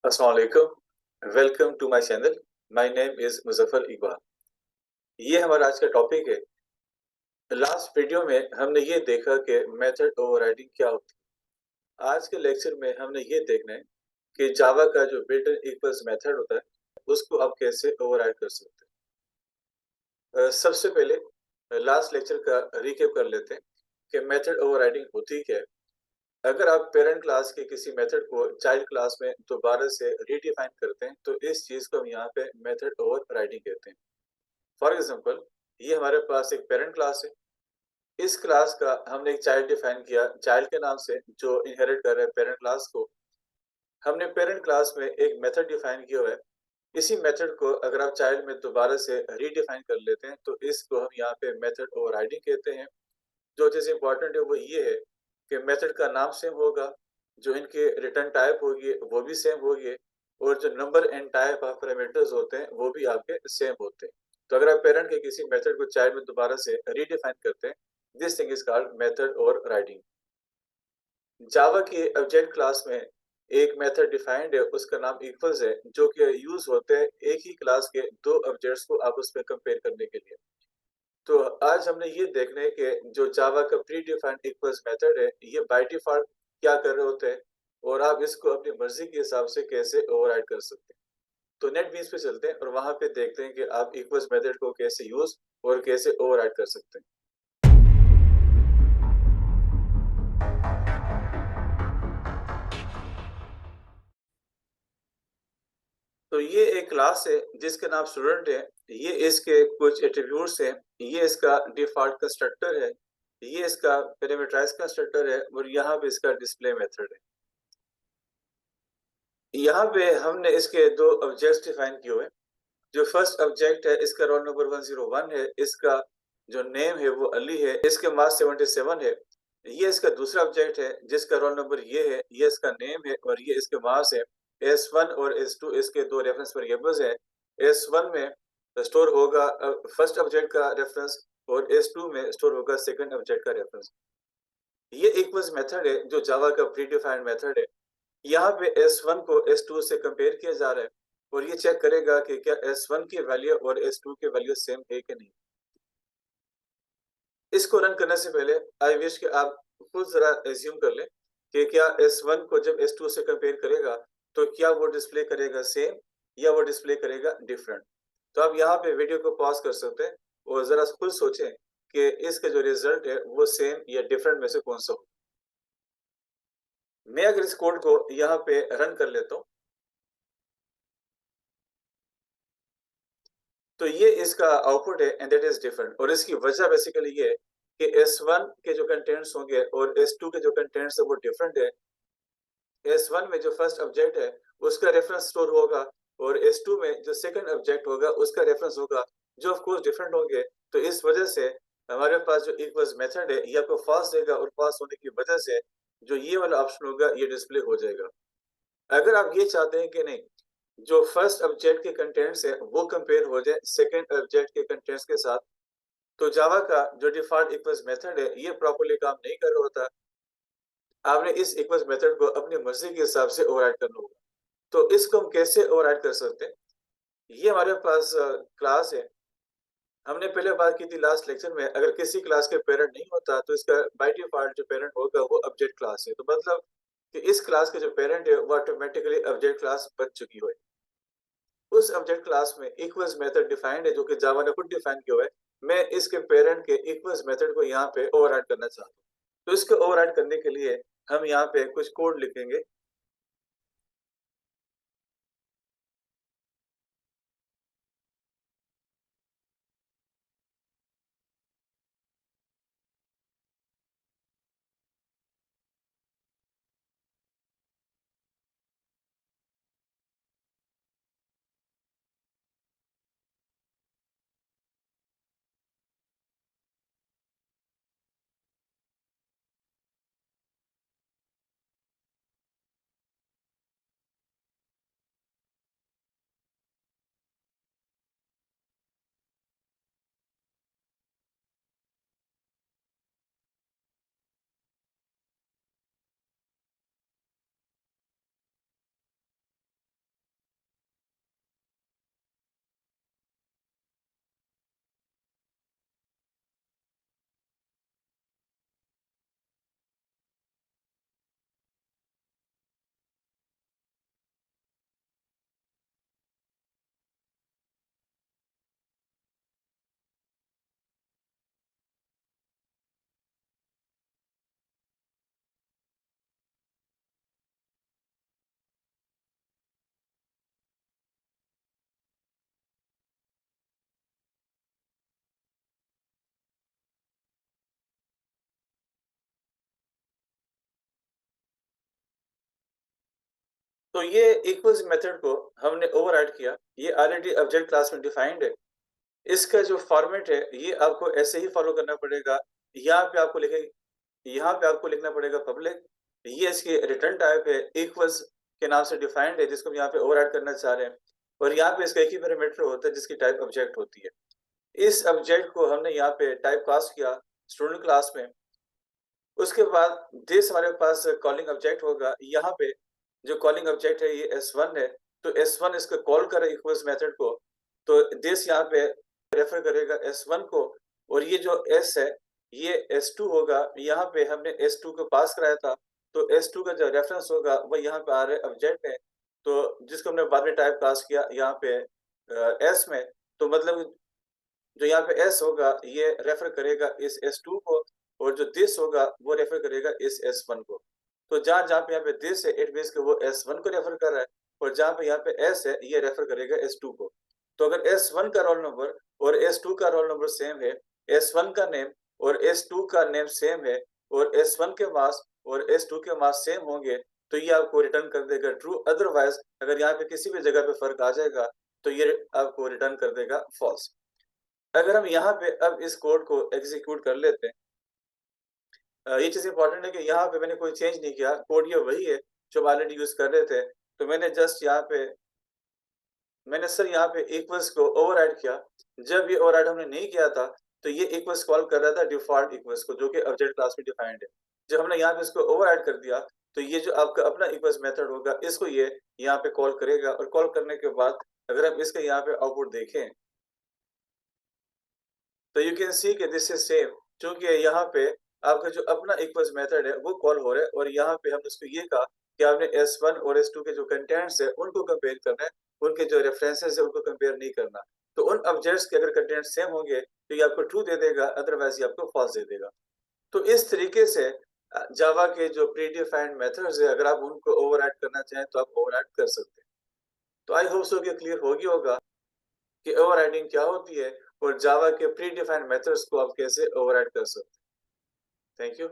अस्सलाम वालेकुम। Welcome to my channel. My name is Muzaffar Iqbal. ये हमारा आज का टॉपिक है। लास्ट वीडियो में हमने ये देखा कि मेथड ओवरराइडिंग क्या होती है। आज के लेक्चर में हमने ये देखना है कि जावा का जो बिल्ट इन इक्वल्स मेथड होता है उसको आप कैसे ओवरराइड कर सकते हैं। सबसे पहले लास्ट लेक्चर का रिकैप कर लेते हैं कि मेथड ओवरराइडिंग होती क्या है। अगर आप पेरेंट क्लास के किसी मेथड को चाइल्ड क्लास में दोबारा से रीडिफाइन करते हैं तो इस चीज को हम यहाँ पे मेथड ओवरराइडिंग कहते हैं। फॉर एग्जाम्पल, ये हमारे पास एक पेरेंट क्लास है। इस क्लास का हमने एक चाइल्ड डिफाइन किया चाइल्ड के नाम से जो इनहेरिट कर रहे हैं पेरेंट क्लास को। हमने पेरेंट क्लास में एक मेथड डिफाइन किया हुआ है। इसी मेथड को अगर आप चाइल्ड में दोबारा से रीडिफाइन कर लेते हैं तो इसको हम यहाँ पे मेथड ओवरराइडिंग कहते हैं। जो चीज इंपॉर्टेंट है वो ये है कि मेथड का नाम सेम होगा, जो इनके रिटर्न टाइप होगी वो भी सेम होगी, और जो number and type of parameters होते हैं वो भी आपके सेम होते हैं। तो अगर आप पेरेंट के किसी मेथड को चाइल्ड में दोबारा से रीडिफाइन करते हैं, this thing is called method और राइटिंग। जावा की ऑब्जेक्ट क्लास में एक मेथड डिफाइंड है, उसका नाम इक्वल्स है, जो कि यूज होते हैं एक ही क्लास के दो ऑब्जेक्ट्स को आपस में कंपेयर करने के लिए। तो आज हमने ये देखना है कि जो जावा का प्री डिफाइंड इक्वल्स मेथड है ये बाय डिफॉल्ट क्या कर रहे होते हैं, और आप इसको अपनी मर्जी के हिसाब से कैसे ओवरराइड कर सकते हैं। तो नेट बीन्स पे चलते हैं और वहां पे देखते हैं कि आप इक्वल्स मेथड को कैसे यूज और कैसे ओवरराइड कर सकते हैं। तो ये एक क्लास है जिसका नाम स्टूडेंट है। ये इसके कुछ एट्रीब्यूट्स हैं। ये इसका डिफॉल्ट कंस्ट्रक्टर है, ये इसका पैरामीटराइज कंस्ट्रक्टर है, और यहाँ पे इसका डिस्प्ले मेथड है। यहाँ पे हमने इसके दो ऑब्जेक्ट्स डिफाइन किए हुए हैं। जो फर्स्ट ऑब्जेक्ट है इसका रोल नंबर 101 है, इसका जो नेम है वो अली है, इसके मार्क्स 77 है। ये इसका दूसरा ऑब्जेक्ट है जिसका रोल नंबर ये है, ये इसका नेम है और ये इसके मार्क्स है। S1 और S2 इसके दो रेफरेंस वेरिएबल्स हैं। S1 में स्टोर होगा फर्स्ट ऑब्जेक्ट का रेफरेंस, और S2 में स्टोर होगा सेकंड ऑब्जेक्ट का रेफरेंस। ये इक्वल्स मेथड है जो जावा का प्री डिफाइंड मेथड है। यहाँ पे S1 को S2 से कंपेयर किया जा रहा है, और ये चेक करेगा कि क्या S1 की वैल्यू और S2 की वैल्यू सेम है कि नहीं। इसको रन करने से पहले आई विश कि आप खुद जरा एज्यूम कर लें कि क्या S1 को जब S2 से कंपेयर करेगा तो क्या वो डिस्प्ले करेगा सेम या वो डिस्प्ले करेगा डिफरेंट। तो आप यहाँ पे वीडियो को पॉज कर सकते हैं और जरा खुद सोचें कि इसका जो रिजल्ट है वो सेम या डिफरेंट में से कौन सा हो। मैं अगर इस कोड को यहाँ पे रन कर लेता हूँ तो ये इसका आउटपुट है एंड दैट इज डिफरेंट। और इसकी वजह बेसिकली ये है कि S1 के जो कंटेंट्स होंगे और S2 के जो कंटेंट्स है वो डिफरेंट है। S1 में जो फर्स्ट ऑब्जेक्ट है उसका रेफरेंस स्टोर होगा, और S2 में जो सेकंड ऑब्जेक्ट होगा उसका रेफरेंस होगा, जो ऑफ कोर्स डिफरेंट होंगे। तो इस वजह से हमारे पास जो इक्वल्स मेथड है ये आपको फॉल्स देगा, और फॉल्स होने की वजह से जो ये वाला ऑप्शन होगा ये डिस्प्ले हो जाएगा। अगर आप ये चाहते हैं कि नहीं, जो फर्स्ट ऑब्जेक्ट के कंटेंट्स है वो कंपेयर हो जाए सेकंड ऑब्जेक्ट के कंटेंट्स के साथ, तो जावा का जो डिफॉल्ट इक्वल्स मेथड है ये प्रॉपर्ली काम नहीं कर रहा होता। आपने इस इक्वल्स मेथड को अपनी मर्जी के हिसाब से ओवरराइड करना होगा। तो इसको हम कैसे ओवरराइड कर सकते हैं? ये हमारे पास क्लास है। हमने पहले बात की थी लास्ट लेक्चर में, अगर किसी क्लास के पेरेंट नहीं होता तो इसका बाय डिफॉल्ट जो पेरेंट होगा वो ऑब्जेक्ट क्लास है। तो मतलब कि इस क्लास के जो पेरेंट है वो ऑटोमेटिकली ऑब्जेक्ट क्लास बन चुकी है। उस ऑब्जेक्ट क्लास में इक्वल्स मेथड डिफाइंड है जो कि जावा ने खुद डिफाइन किया हुआ है। मैं इसके पेरेंट के इक्वल्स मेथड को यहाँ पे ओवरराइड करना चाहता हूँ। तो इसको ओवरराइड करने के लिए हम यहाँ पे कुछ कोड लिखेंगे। तो ये इक्वल्स मेथड को हमने ओवरराइड किया। ये ऑलरेडी ऑब्जेक्ट क्लास में डिफाइंड है। इसका जो फॉर्मेट है ये आपको ऐसे ही फॉलो करना पड़ेगा। यहाँ पे आपको लिखना पड़ेगा पब्लिक। ये इसकी रिटर्न टाइप है, इक्वल्स के नाम से डिफाइंड है, जिसको हम यहाँ पे ओवरराइड करना चाह रहे हैं। और यहाँ पे इसका एक ही पैरामीटर होता है जिसकी टाइप ऑब्जेक्ट होती है। इस ऑब्जेक्ट को हमने यहाँ पे टाइप पास किया स्टूडेंट क्लास में। उसके बाद दिस हमारे पास कॉलिंग ऑब्जेक्ट होगा। यहाँ पे जो कॉलिंग ऑब्जेक्ट है ये S1 है, तो S1 इसको कॉल करे इक्वल्स मेथड को, तो दिस यहाँ पे रेफर करेगा S1 को। और ये जो S है ये S2 होगा। यहाँ पे हमने S2 को पास कराया था, तो S2 का जो रेफरेंस होगा वो यहाँ पे आ रहा है ऑब्जेक्ट है, तो जिसको हमने बाद में टाइप पास किया यहाँ पे S में। तो मतलब जो यहाँ पे S होगा ये रेफर करेगा इस S2 को, और जो दिस होगा वो रेफर करेगा इस S1 को। तो जहाँ पे यहाँ पे दिस है इट मींस कि वो S1 को रेफर कर रहा है, और जहाँ पे यहाँ पे S है ये रेफर करेगा S2 को। तो अगर S1 का रोल नंबर और S2 का रोल नंबर सेम है, S1 का नेम और S2 का नेम सेम है, और S1 के मार्क्स और S2 के मार्क्स सेम होंगे, तो ये आपको रिटर्न कर देगा ट्रू। अदरवाइज अगर यहाँ पे किसी भी जगह पे फर्क आ जाएगा तो ये आपको रिटर्न कर देगा फॉल्स। अगर हम यहाँ पे अब इस कोड को एग्जीक्यूट कर लेते हैं, ये चीज़ इंपॉर्टेंट है कि यहाँ पे मैंने कोई चेंज नहीं किया, कोड ये वही है जो हम ऑलरेडी यूज़ कर रहे थे। तो मैंने जस्ट यहाँ पे मैंने सर यहाँ पे इक्वल्स को ओवरराइड किया। जब ये ओवरराइड हमने नहीं किया था, तो ये इक्वल्स कॉल कर रहा था डिफ़ॉल्ट इक्वल्स को, जो कि ऑब्जेक्ट क्लास में डिफाइंड है। जब हमने यहाँ पे इसको ओवरराइड कर दिया, तो ये जो आपका अपना इक्वल्स मेथड होगा, इसको ये यहाँ पे कॉल करेगा, और कॉल करने के बाद अगर हम इसका यहाँ पे आउटपुट देखें, तो यू कैन सी कि दिस इज सेम, क्योंकि यहाँ पे आपका जो अपना इक्वल्स मेथड है वो कॉल हो रहा है, और यहाँ पे हमने उसको ये कहा कि आपने S1 और S2 के जो कंटेंट्स है उनको कंपेयर करना है, उनके जो रेफरेंसेस है उनको कंपेयर नहीं करना। तो उन ऑब्जेक्ट्स के अगर कंटेंट सेम होंगे तो ये आपको ट्रू दे देगा, अदरवाइज ये आपको फॉल्स दे देगा। तो इस तरीके से जावा के जो प्री डिफाइंड मेथड्स है, अगर आप उनको ओवरराइड करना चाहें तो आप ओवरराइड कर सकते हैं। तो आई होप सो कि क्लियर हो गया होगा कि ओवरराइडिंग क्या होती है, और जावा के प्री डिफाइंड मेथड्स को आप कैसे ओवरराइड कर सकते हैं। Thank you.